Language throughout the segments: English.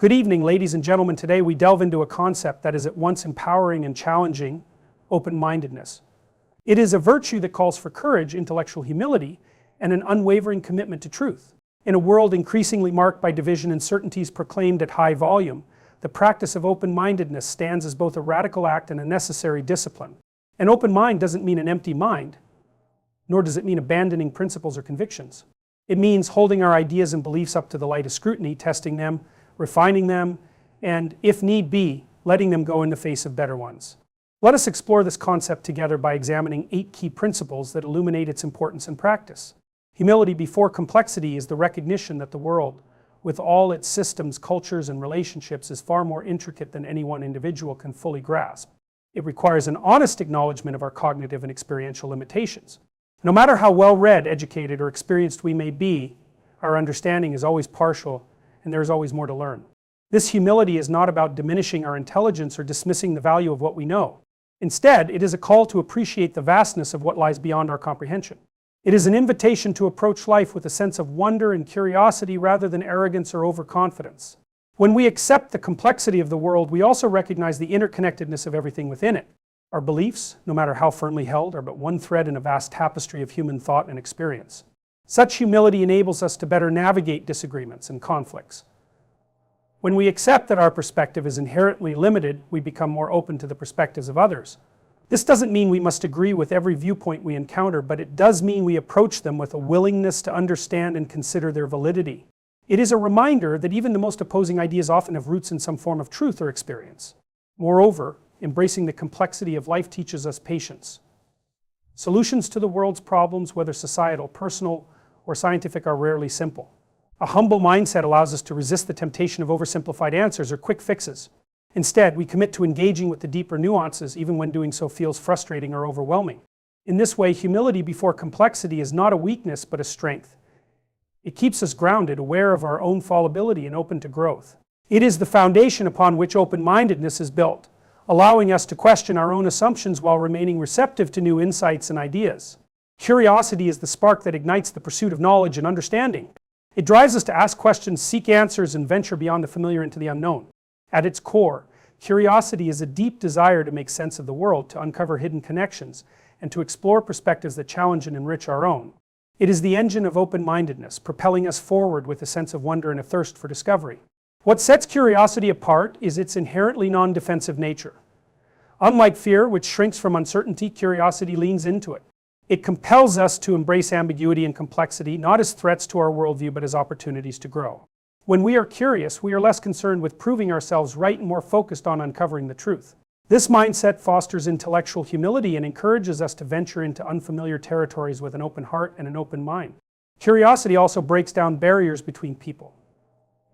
Good evening, ladies and gentlemen. Today we delve into a concept that is at once empowering and challenging: open-mindedness. It is a virtue that calls for courage, intellectual humility, and an unwavering commitment to truth. In a world increasingly marked by division and certainties proclaimed at high volume, the practice of open-mindedness stands as both a radical act and a necessary discipline. An open mind doesn't mean an empty mind, nor does it mean abandoning principles or convictions. It means holding our ideas and beliefs up to the light of scrutiny, testing them, refining them, and, if need be, letting them go in the face of better ones. Let us explore this concept together by examining 8 key principles that illuminate its importance in practice. Humility before complexity is the recognition that the world, with all its systems, cultures, and relationships, is far more intricate than any one individual can fully grasp. It requires an honest acknowledgement of our cognitive and experiential limitations. No matter how well-read, educated, or experienced we may be, our understanding is always partial, and there is always more to learn. This humility is not about diminishing our intelligence or dismissing the value of what we know. Instead, it is a call to appreciate the vastness of what lies beyond our comprehension. It is an invitation to approach life with a sense of wonder and curiosity rather than arrogance or overconfidence. When we accept the complexity of the world, we also recognize the interconnectedness of everything within it. Our beliefs, no matter how firmly held, are but one thread in a vast tapestry of human thought and experience. Such humility enables us to better navigate disagreements and conflicts. When we accept that our perspective is inherently limited, we become more open to the perspectives of others. This doesn't mean we must agree with every viewpoint we encounter, but it does mean we approach them with a willingness to understand and consider their validity. It is a reminder that even the most opposing ideas often have roots in some form of truth or experience. Moreover, embracing the complexity of life teaches us patience. Solutions to the world's problems, whether societal, personal, or scientific, are rarely simple. A humble mindset allows us to resist the temptation of oversimplified answers or quick fixes. Instead, we commit to engaging with the deeper nuances, even when doing so feels frustrating or overwhelming. In this way, humility before complexity is not a weakness but a strength. It keeps us grounded, aware of our own fallibility, and open to growth. It is the foundation upon which open-mindedness is built, allowing us to question our own assumptions while remaining receptive to new insights and ideas. Curiosity is the spark that ignites the pursuit of knowledge and understanding. It drives us to ask questions, seek answers, and venture beyond the familiar into the unknown. At its core, curiosity is a deep desire to make sense of the world, to uncover hidden connections, and to explore perspectives that challenge and enrich our own. It is the engine of open-mindedness, propelling us forward with a sense of wonder and a thirst for discovery. What sets curiosity apart is its inherently non-defensive nature. Unlike fear, which shrinks from uncertainty, curiosity leans into it. It compels us to embrace ambiguity and complexity, not as threats to our worldview, but as opportunities to grow. When we are curious, we are less concerned with proving ourselves right and more focused on uncovering the truth. This mindset fosters intellectual humility and encourages us to venture into unfamiliar territories with an open heart and an open mind. Curiosity also breaks down barriers between people.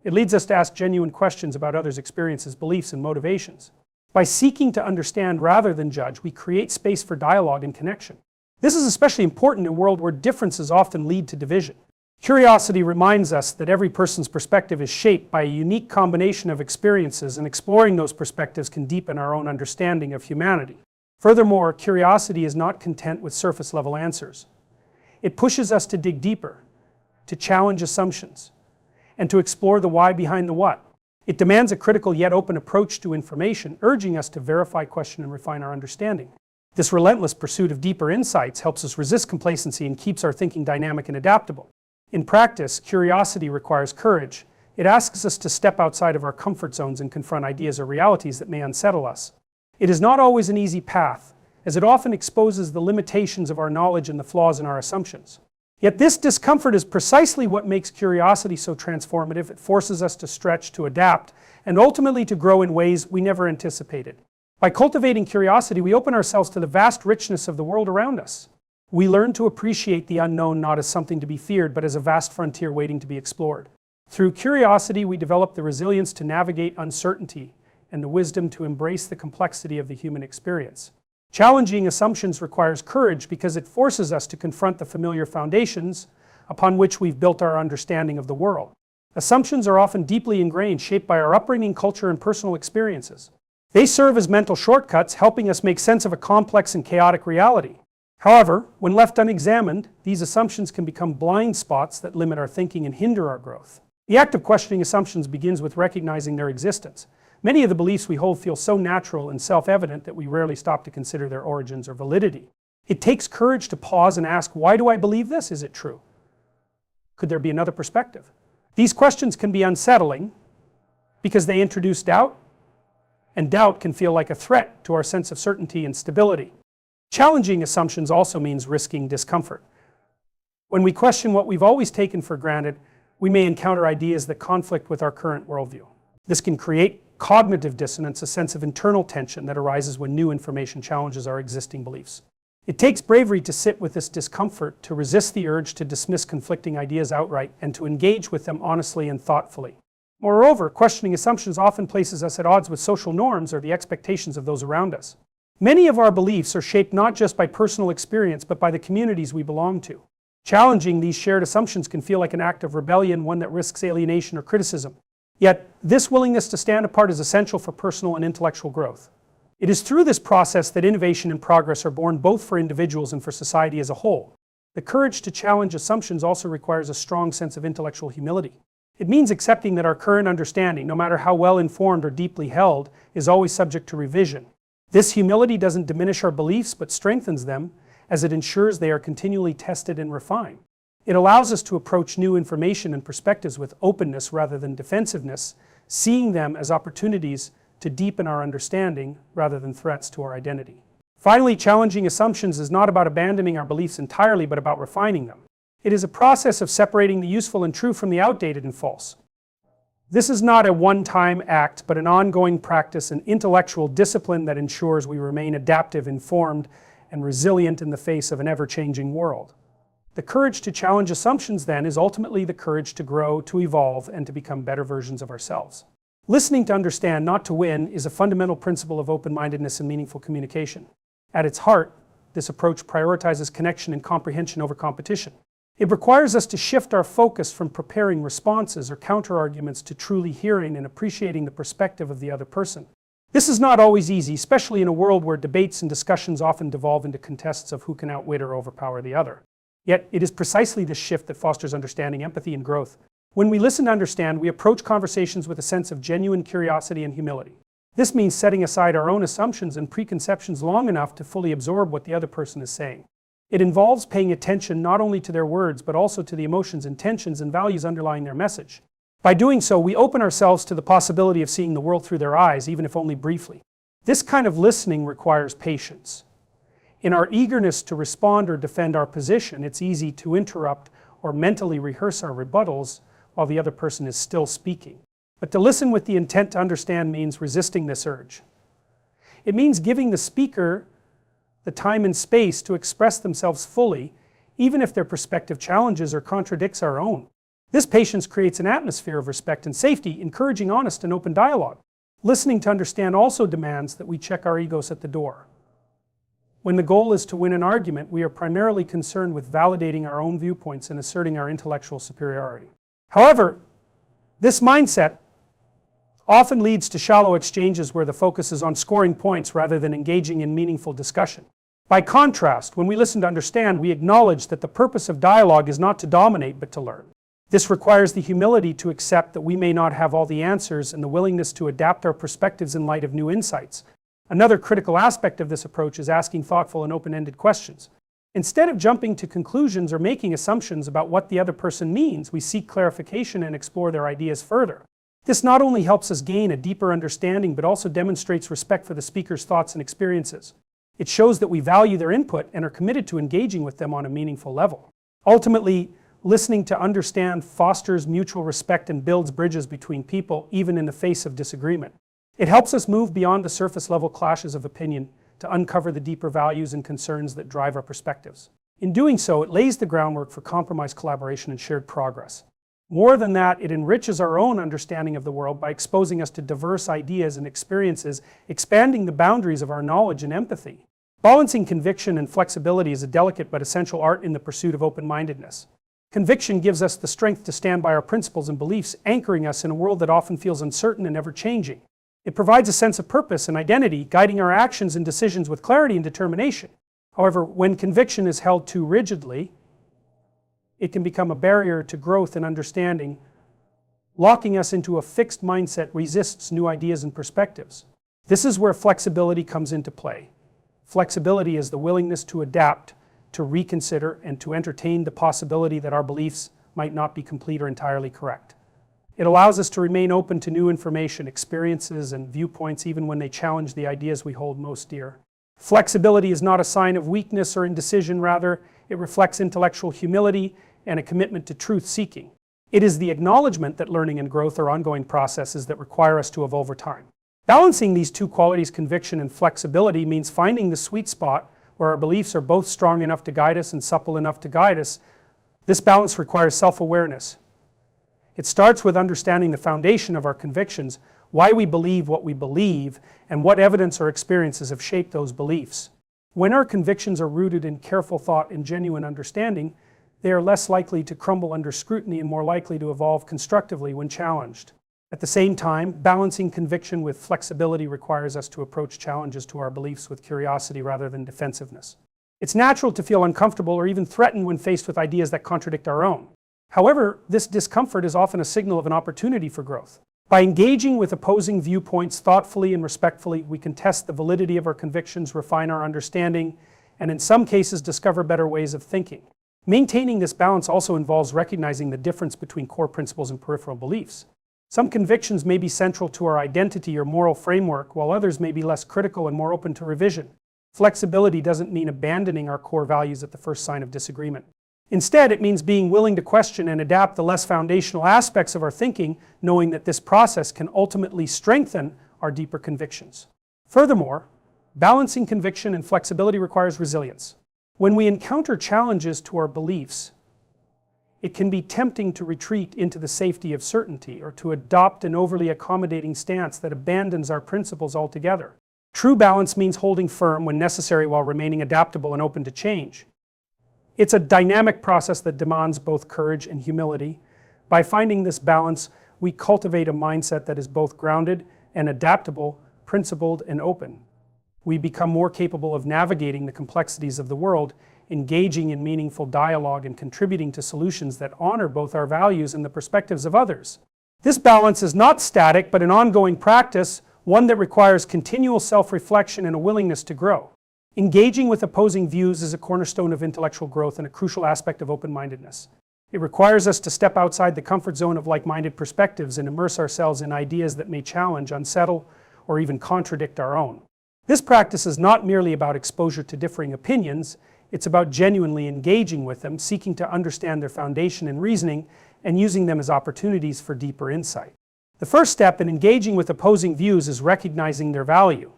It leads us to ask genuine questions about others' experiences, beliefs, and motivations. By seeking to understand rather than judge, we create space for dialogue and connection. This is especially important in a world where differences often lead to division. Curiosity reminds us that every person's perspective is shaped by a unique combination of experiences, and exploring those perspectives can deepen our own understanding of humanity. Furthermore, curiosity is not content with surface-level answers. It pushes us to dig deeper, to challenge assumptions, and to explore the why behind the what. It demands a critical yet open approach to information, urging us to verify, question, and refine our understanding. This relentless pursuit of deeper insights helps us resist complacency and keeps our thinking dynamic and adaptable. In practice, curiosity requires courage. It asks us to step outside of our comfort zones and confront ideas or realities that may unsettle us. It is not always an easy path, as it often exposes the limitations of our knowledge and the flaws in our assumptions. Yet this discomfort is precisely what makes curiosity so transformative. It forces us to stretch, to adapt, and ultimately to grow in ways we never anticipated. By cultivating curiosity, we open ourselves to the vast richness of the world around us. We learn to appreciate the unknown not as something to be feared, but as a vast frontier waiting to be explored. Through curiosity, we develop the resilience to navigate uncertainty and the wisdom to embrace the complexity of the human experience. Challenging assumptions requires courage because it forces us to confront the familiar foundations upon which we've built our understanding of the world. Assumptions are often deeply ingrained, shaped by our upbringing, culture, and personal experiences. They serve as mental shortcuts, helping us make sense of a complex and chaotic reality. However, when left unexamined, these assumptions can become blind spots that limit our thinking and hinder our growth. The act of questioning assumptions begins with recognizing their existence. Many of the beliefs we hold feel so natural and self-evident that we rarely stop to consider their origins or validity. It takes courage to pause and ask, why do I believe this? Is it true? Could there be another perspective? These questions can be unsettling because they introduce doubt, and doubt can feel like a threat to our sense of certainty and stability. Challenging assumptions also means risking discomfort. When we question what we've always taken for granted, we may encounter ideas that conflict with our current worldview. This can create cognitive dissonance, a sense of internal tension that arises when new information challenges our existing beliefs. It takes bravery to sit with this discomfort, to resist the urge to dismiss conflicting ideas outright, and to engage with them honestly and thoughtfully. Moreover, questioning assumptions often places us at odds with social norms or the expectations of those around us. Many of our beliefs are shaped not just by personal experience, but by the communities we belong to. Challenging these shared assumptions can feel like an act of rebellion, one that risks alienation or criticism. Yet, this willingness to stand apart is essential for personal and intellectual growth. It is through this process that innovation and progress are born, both for individuals and for society as a whole. The courage to challenge assumptions also requires a strong sense of intellectual humility. It means accepting that our current understanding, no matter how well informed or deeply held, is always subject to revision. This humility doesn't diminish our beliefs, but strengthens them, as it ensures they are continually tested and refined. It allows us to approach new information and perspectives with openness rather than defensiveness, seeing them as opportunities to deepen our understanding rather than threats to our identity. Finally, challenging assumptions is not about abandoning our beliefs entirely, but about refining them. It is a process of separating the useful and true from the outdated and false. This is not a one-time act, but an ongoing practice, an intellectual discipline that ensures we remain adaptive, informed, and resilient in the face of an ever-changing world. The courage to challenge assumptions, then, is ultimately the courage to grow, to evolve, and to become better versions of ourselves. Listening to understand, not to win, is a fundamental principle of open-mindedness and meaningful communication. At its heart, this approach prioritizes connection and comprehension over competition. It requires us to shift our focus from preparing responses or counter-arguments to truly hearing and appreciating the perspective of the other person. This is not always easy, especially in a world where debates and discussions often devolve into contests of who can outwit or overpower the other. Yet, it is precisely this shift that fosters understanding, empathy, and growth. When we listen to understand, we approach conversations with a sense of genuine curiosity and humility. This means setting aside our own assumptions and preconceptions long enough to fully absorb what the other person is saying. It involves paying attention not only to their words, but also to the emotions, intentions, and values underlying their message. By doing so, we open ourselves to the possibility of seeing the world through their eyes, even if only briefly. This kind of listening requires patience. In our eagerness to respond or defend our position, it's easy to interrupt or mentally rehearse our rebuttals while the other person is still speaking. But to listen with the intent to understand means resisting this urge. It means giving the speaker the time and space to express themselves fully, even if their perspective challenges or contradicts our own. This patience creates an atmosphere of respect and safety, encouraging honest and open dialogue. Listening to understand also demands that we check our egos at the door. When the goal is to win an argument, we are primarily concerned with validating our own viewpoints and asserting our intellectual superiority. However, this mindset often leads to shallow exchanges where the focus is on scoring points rather than engaging in meaningful discussion. By contrast, when we listen to understand, we acknowledge that the purpose of dialogue is not to dominate but to learn. This requires the humility to accept that we may not have all the answers and the willingness to adapt our perspectives in light of new insights. Another critical aspect of this approach is asking thoughtful and open-ended questions. Instead of jumping to conclusions or making assumptions about what the other person means, we seek clarification and explore their ideas further. This not only helps us gain a deeper understanding, but also demonstrates respect for the speaker's thoughts and experiences. It shows that we value their input and are committed to engaging with them on a meaningful level. Ultimately, listening to understand fosters mutual respect and builds bridges between people, even in the face of disagreement. It helps us move beyond the surface-level clashes of opinion to uncover the deeper values and concerns that drive our perspectives. In doing so, it lays the groundwork for compromise, collaboration, and shared progress. More than that, it enriches our own understanding of the world by exposing us to diverse ideas and experiences, expanding the boundaries of our knowledge and empathy. Balancing conviction and flexibility is a delicate but essential art in the pursuit of open-mindedness. Conviction gives us the strength to stand by our principles and beliefs, anchoring us in a world that often feels uncertain and ever-changing. It provides a sense of purpose and identity, guiding our actions and decisions with clarity and determination. However, when conviction is held too rigidly, it can become a barrier to growth and understanding, locking us into a fixed mindset resists new ideas and perspectives. This is where flexibility comes into play. Flexibility is the willingness to adapt, to reconsider, and to entertain the possibility that our beliefs might not be complete or entirely correct. It allows us to remain open to new information, experiences, and viewpoints even when they challenge the ideas we hold most dear. Flexibility is not a sign of weakness or indecision, rather, it reflects intellectual humility and a commitment to truth-seeking. It is the acknowledgement that learning and growth are ongoing processes that require us to evolve over time. Balancing these two qualities, conviction and flexibility, means finding the sweet spot where our beliefs are both strong enough to guide us and supple enough to guide us. This balance requires self-awareness. It starts with understanding the foundation of our convictions, why we believe what we believe, and what evidence or experiences have shaped those beliefs. When our convictions are rooted in careful thought and genuine understanding, they are less likely to crumble under scrutiny and more likely to evolve constructively when challenged. At the same time, balancing conviction with flexibility requires us to approach challenges to our beliefs with curiosity rather than defensiveness. It's natural to feel uncomfortable or even threatened when faced with ideas that contradict our own. However, this discomfort is often a signal of an opportunity for growth. By engaging with opposing viewpoints thoughtfully and respectfully, we can test the validity of our convictions, refine our understanding, and in some cases discover better ways of thinking. Maintaining this balance also involves recognizing the difference between core principles and peripheral beliefs. Some convictions may be central to our identity or moral framework, while others may be less critical and more open to revision. Flexibility doesn't mean abandoning our core values at the first sign of disagreement. Instead, it means being willing to question and adapt the less foundational aspects of our thinking, knowing that this process can ultimately strengthen our deeper convictions. Furthermore, balancing conviction and flexibility requires resilience. When we encounter challenges to our beliefs, it can be tempting to retreat into the safety of certainty or to adopt an overly accommodating stance that abandons our principles altogether. True balance means holding firm when necessary while remaining adaptable and open to change. It's a dynamic process that demands both courage and humility. By finding this balance, we cultivate a mindset that is both grounded and adaptable, principled and open. We become more capable of navigating the complexities of the world, engaging in meaningful dialogue and contributing to solutions that honor both our values and the perspectives of others. This balance is not static, but an ongoing practice, one that requires continual self-reflection and a willingness to grow. Engaging with opposing views is a cornerstone of intellectual growth and a crucial aspect of open-mindedness. It requires us to step outside the comfort zone of like-minded perspectives and immerse ourselves in ideas that may challenge, unsettle, or even contradict our own. This practice is not merely about exposure to differing opinions, it's about genuinely engaging with them, seeking to understand their foundation and reasoning, and using them as opportunities for deeper insight. The first step in engaging with opposing views is recognizing their value.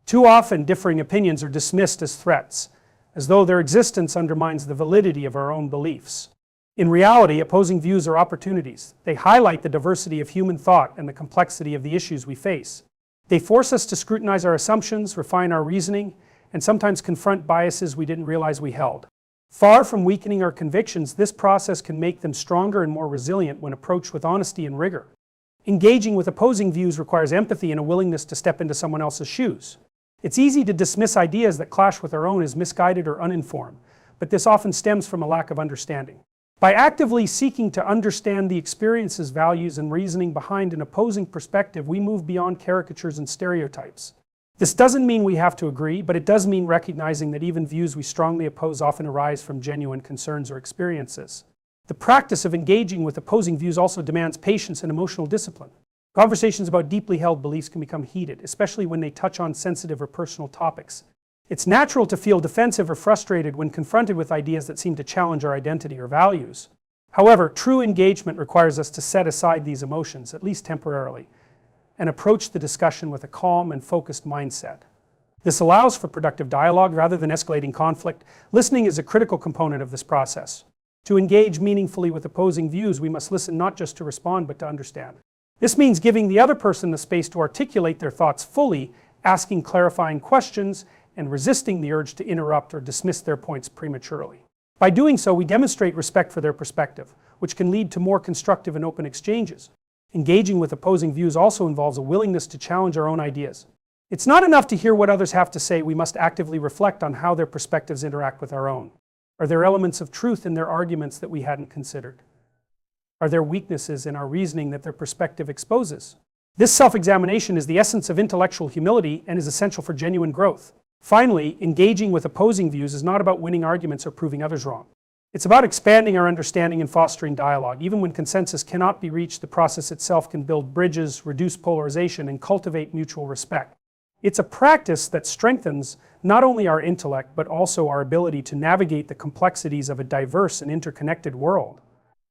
Too often, differing opinions are dismissed as threats, as though their existence undermines the validity of our own beliefs. In reality, opposing views are opportunities. They highlight the diversity of human thought and the complexity of the issues we face. They force us to scrutinize our assumptions, refine our reasoning, and sometimes confront biases we didn't realize we held. Far from weakening our convictions, this process can make them stronger and more resilient when approached with honesty and rigor. Engaging with opposing views requires empathy and a willingness to step into someone else's shoes. It's easy to dismiss ideas that clash with our own as misguided or uninformed, but this often stems from a lack of understanding. By actively seeking to understand the experiences, values, and reasoning behind an opposing perspective, we move beyond caricatures and stereotypes. This doesn't mean we have to agree, but it does mean recognizing that even views we strongly oppose often arise from genuine concerns or experiences. The practice of engaging with opposing views also demands patience and emotional discipline. Conversations about deeply held beliefs can become heated, especially when they touch on sensitive or personal topics. It's natural to feel defensive or frustrated when confronted with ideas that seem to challenge our identity or values. However, true engagement requires us to set aside these emotions, at least temporarily, and approach the discussion with a calm and focused mindset. This allows for productive dialogue rather than escalating conflict. Listening is a critical component of this process. To engage meaningfully with opposing views, we must listen not just to respond, but to understand. This means giving the other person the space to articulate their thoughts fully, asking clarifying questions, and resisting the urge to interrupt or dismiss their points prematurely. By doing so, we demonstrate respect for their perspective, which can lead to more constructive and open exchanges. Engaging with opposing views also involves a willingness to challenge our own ideas. It's not enough to hear what others have to say, we must actively reflect on how their perspectives interact with our own. Are there elements of truth in their arguments that we hadn't considered? Are there weaknesses in our reasoning that their perspective exposes? This self-examination is the essence of intellectual humility and is essential for genuine growth. Finally, engaging with opposing views is not about winning arguments or proving others wrong. It's about expanding our understanding and fostering dialogue. Even when consensus cannot be reached, the process itself can build bridges, reduce polarization, and cultivate mutual respect. It's a practice that strengthens not only our intellect, but also our ability to navigate the complexities of a diverse and interconnected world.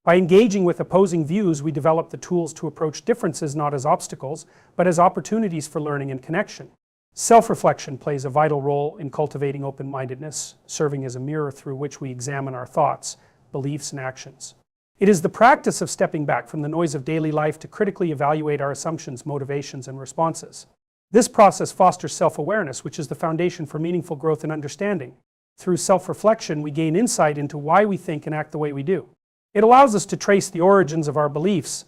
By engaging with opposing views, we develop the tools to approach differences not as obstacles, but as opportunities for learning and connection. Self-reflection plays a vital role in cultivating open-mindedness, serving as a mirror through which we examine our thoughts, beliefs, and actions. It is the practice of stepping back from the noise of daily life to critically evaluate our assumptions, motivations, and responses. This process fosters self-awareness, which is the foundation for meaningful growth and understanding. Through self-reflection, we gain insight into why we think and act the way we do. It allows us to trace the origins of our beliefs,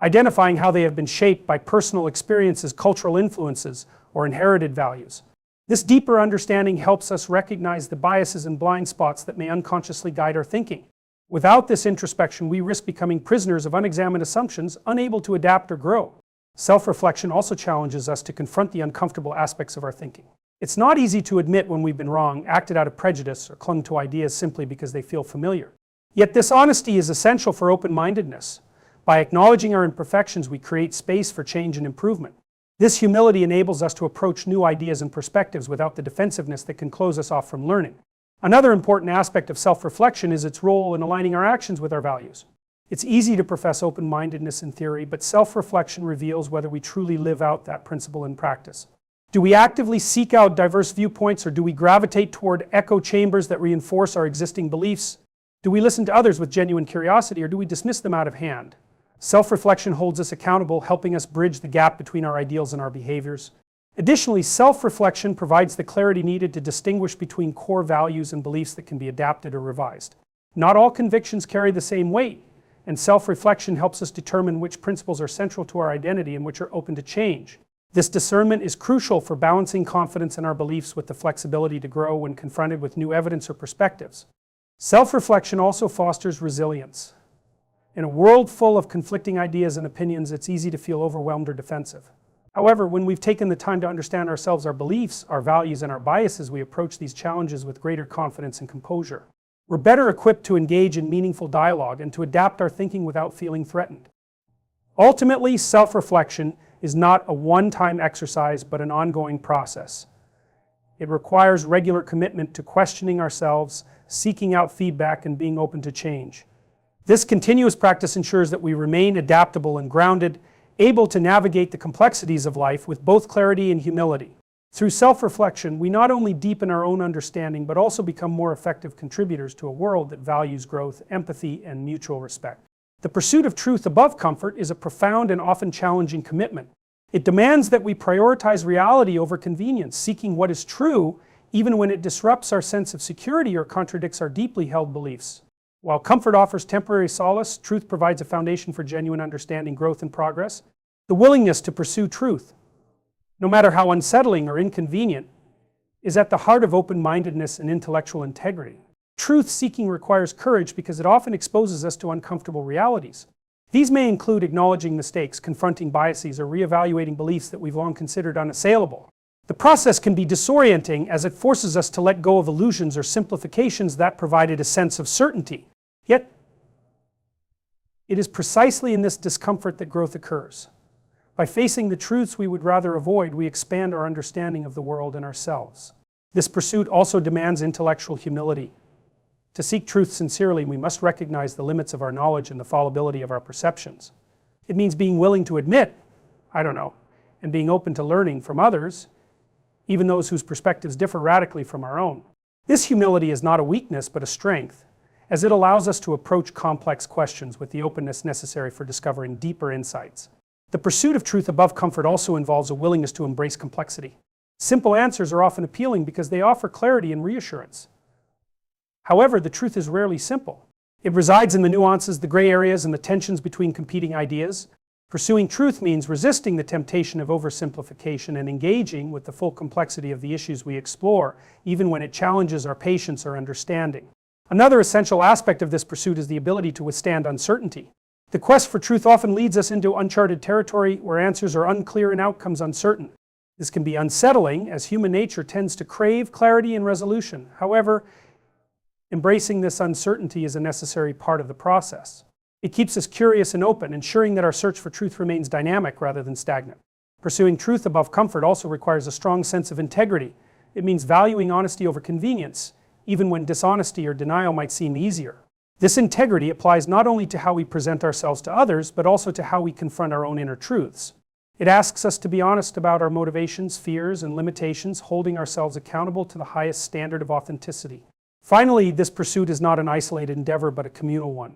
identifying how they have been shaped by personal experiences, cultural influences, or inherited values. This deeper understanding helps us recognize the biases and blind spots that may unconsciously guide our thinking. Without this introspection, we risk becoming prisoners of unexamined assumptions, unable to adapt or grow. Self-reflection also challenges us to confront the uncomfortable aspects of our thinking. It's not easy to admit when we've been wrong, acted out of prejudice, or clung to ideas simply because they feel familiar. Yet this honesty is essential for open-mindedness. By acknowledging our imperfections, we create space for change and improvement. This humility enables us to approach new ideas and perspectives without the defensiveness that can close us off from learning. Another important aspect of self-reflection is its role in aligning our actions with our values. It's easy to profess open-mindedness in theory, but self-reflection reveals whether we truly live out that principle in practice. Do we actively seek out diverse viewpoints, or do we gravitate toward echo chambers that reinforce our existing beliefs? Do we listen to others with genuine curiosity, or do we dismiss them out of hand? Self-reflection holds us accountable, helping us bridge the gap between our ideals and our behaviors. Additionally, self-reflection provides the clarity needed to distinguish between core values and beliefs that can be adapted or revised. Not all convictions carry the same weight, and self-reflection helps us determine which principles are central to our identity and which are open to change. This discernment is crucial for balancing confidence in our beliefs with the flexibility to grow when confronted with new evidence or perspectives. Self-reflection also fosters resilience. In a world full of conflicting ideas and opinions, it's easy to feel overwhelmed or defensive. However, when we've taken the time to understand ourselves, our beliefs, our values, and our biases, we approach these challenges with greater confidence and composure. We're better equipped to engage in meaningful dialogue and to adapt our thinking without feeling threatened. Ultimately, self-reflection is not a one-time exercise, but an ongoing process. It requires regular commitment to questioning ourselves, seeking out feedback, and being open to change. This continuous practice ensures that we remain adaptable and grounded, able to navigate the complexities of life with both clarity and humility. Through self-reflection, we not only deepen our own understanding, but also become more effective contributors to a world that values growth, empathy, and mutual respect. The pursuit of truth above comfort is a profound and often challenging commitment. It demands that we prioritize reality over convenience, seeking what is true, even when it disrupts our sense of security or contradicts our deeply held beliefs. While comfort offers temporary solace, truth provides a foundation for genuine understanding, growth, and progress. The willingness to pursue truth, no matter how unsettling or inconvenient, is at the heart of open-mindedness and intellectual integrity. Truth-seeking requires courage because it often exposes us to uncomfortable realities. These may include acknowledging mistakes, confronting biases, or reevaluating beliefs that we've long considered unassailable. The process can be disorienting as it forces us to let go of illusions or simplifications that provided a sense of certainty. Yet, it is precisely in this discomfort that growth occurs. By facing the truths we would rather avoid, we expand our understanding of the world and ourselves. This pursuit also demands intellectual humility. To seek truth sincerely, we must recognize the limits of our knowledge and the fallibility of our perceptions. It means being willing to admit, and being open to learning from others, even those whose perspectives differ radically from our own. This humility is not a weakness, but a strength, as it allows us to approach complex questions with the openness necessary for discovering deeper insights. The pursuit of truth above comfort also involves a willingness to embrace complexity. Simple answers are often appealing because they offer clarity and reassurance. However, the truth is rarely simple. It resides in the nuances, the gray areas, and the tensions between competing ideas. Pursuing truth means resisting the temptation of oversimplification and engaging with the full complexity of the issues we explore, even when it challenges our patience or understanding. Another essential aspect of this pursuit is the ability to withstand uncertainty. The quest for truth often leads us into uncharted territory where answers are unclear and outcomes uncertain. This can be unsettling, as human nature tends to crave clarity and resolution. However, embracing this uncertainty is a necessary part of the process. It keeps us curious and open, ensuring that our search for truth remains dynamic rather than stagnant. Pursuing truth above comfort also requires a strong sense of integrity. It means valuing honesty over convenience, even when dishonesty or denial might seem easier. This integrity applies not only to how we present ourselves to others, but also to how we confront our own inner truths. It asks us to be honest about our motivations, fears, and limitations, holding ourselves accountable to the highest standard of authenticity. Finally, this pursuit is not an isolated endeavor, but a communal one.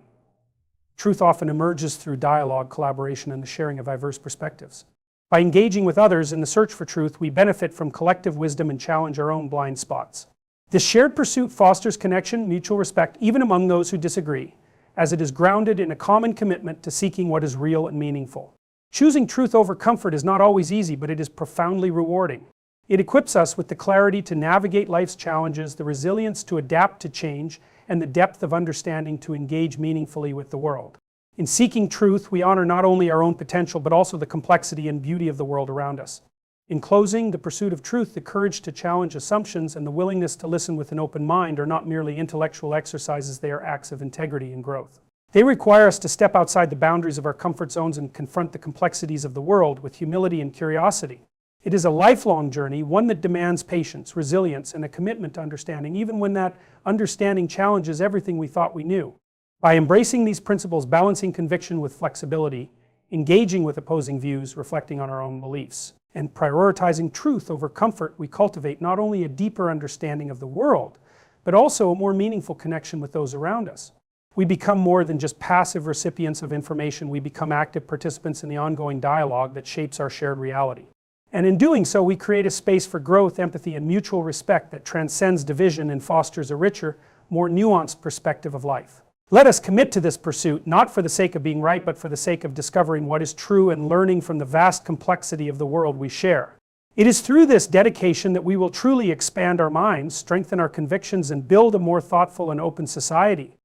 Truth often emerges through dialogue, collaboration, and the sharing of diverse perspectives. By engaging with others in the search for truth, we benefit from collective wisdom and challenge our own blind spots. This shared pursuit fosters connection, mutual respect, even among those who disagree, as it is grounded in a common commitment to seeking what is real and meaningful. Choosing truth over comfort is not always easy, but it is profoundly rewarding. It equips us with the clarity to navigate life's challenges, the resilience to adapt to change, and the depth of understanding to engage meaningfully with the world. In seeking truth, we honor not only our own potential, but also the complexity and beauty of the world around us. In closing, the pursuit of truth, the courage to challenge assumptions, and the willingness to listen with an open mind are not merely intellectual exercises, they are acts of integrity and growth. They require us to step outside the boundaries of our comfort zones and confront the complexities of the world with humility and curiosity. It is a lifelong journey, one that demands patience, resilience, and a commitment to understanding, even when that understanding challenges everything we thought we knew. By embracing these principles, balancing conviction with flexibility, engaging with opposing views, reflecting on our own beliefs, and prioritizing truth over comfort, we cultivate not only a deeper understanding of the world, but also a more meaningful connection with those around us. We become more than just passive recipients of information, we become active participants in the ongoing dialogue that shapes our shared reality. And in doing so, we create a space for growth, empathy, and mutual respect that transcends division and fosters a richer, more nuanced perspective of life. Let us commit to this pursuit, not for the sake of being right, but for the sake of discovering what is true and learning from the vast complexity of the world we share. It is through this dedication that we will truly expand our minds, strengthen our convictions, and build a more thoughtful and open society.